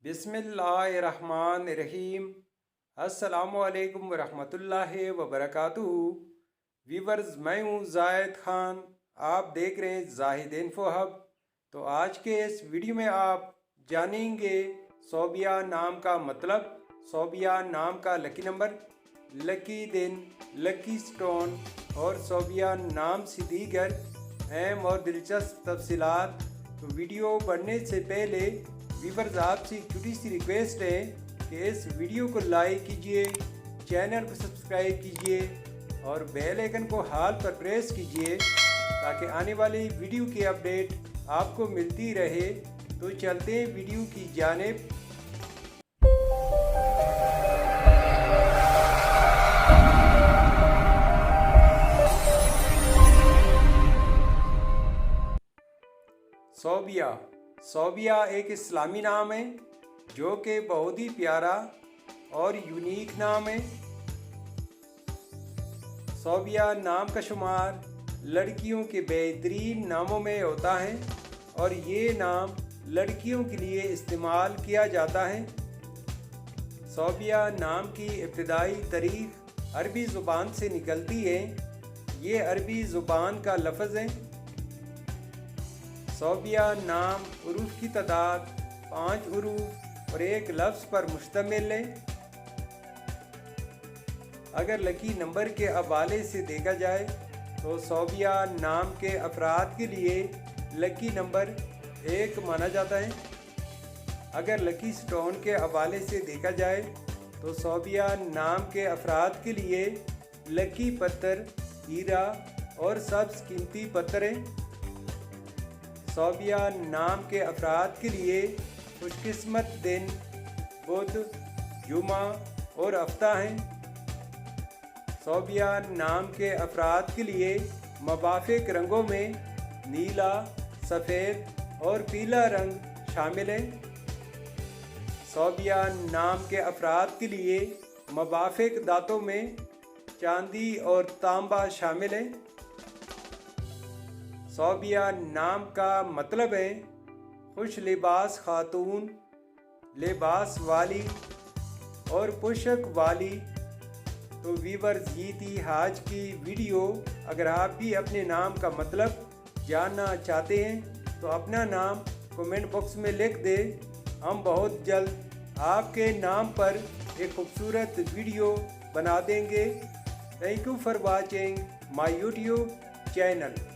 बिस्मिल्लाहिर्रहमानिर्रहीम। अस्सलामुअलैकुम वरहमतुल्लाहि वबरकातुहू। वीवर्स, मैं हूँ जाहिद ख़ान, आप देख रहे हैं जाहिद इन्फो हब। तो आज के इस वीडियो में आप जानेंगे सोबिया नाम का मतलब, सोबिया नाम का लकी नंबर, लकी दिन, लकी स्टोन और सोबिया नाम से दीगर अहम और दिलचस्प तफसीलात। तो वीडियो बढ़ने से पहले व्यूअर्स आपसे एक छोटी सी रिक्वेस्ट है कि इस वीडियो को लाइक कीजिए, चैनल को सब्सक्राइब कीजिए और बेल आइकन को हाल पर प्रेस कीजिए ताकि आने वाली वीडियो की अपडेट आपको मिलती रहे। तो चलते हैं वीडियो की जानिब। सोबिया। सोबिया एक इस्लामी नाम है जो कि बहुत ही प्यारा और यूनिक नाम है। सोबिया नाम का शुमार लड़कियों के बेहतरीन नामों में होता है और ये नाम लड़कियों के लिए इस्तेमाल किया जाता है। सोबिया नाम की इब्तिदाई तारीख अरबी ज़ुबान से निकलती है। ये अरबी ज़ुबान का लफ्ज़ है। सोबिया नाम उरूफ की तादाद 5 उरूफ और एक लफ्ज़ पर मुश्तमिल है। अगर लकी नंबर के हवाले से देखा जाए तो सोबिया नाम के अफराद के लिए लकी नंबर 1 माना जाता है। अगर लकी स्टोन के हवाले से देखा जाए तो सोबिया नाम के अफराद के लिए लकी पत्थर हीरा और सब्ज़ कीमती पत्थर है। सोबिया नाम के अफराद के लिए खुशकिस्मत दिन बुध, जुमा और हफ्ता हैं। सोबिया नाम के अफराद के लिए मुवाफ़िक़ रंगों में नीला, सफ़ेद और पीला रंग शामिल है। सोबिया नाम के अफराद के लिए मुवाफ़िक़ दांतों में चांदी और तांबा शामिल है। सोबिया नाम का मतलब है खुश लिबास खातून, लिबास वाली और पोशाक वाली। तो व्यूअर्स, ये थी आज की वीडियो। अगर आप भी अपने नाम का मतलब जानना चाहते हैं तो अपना नाम कमेंट बॉक्स में लिख दें। हम बहुत जल्द आपके नाम पर एक खूबसूरत वीडियो बना देंगे। Thank you for watching my YouTube channel.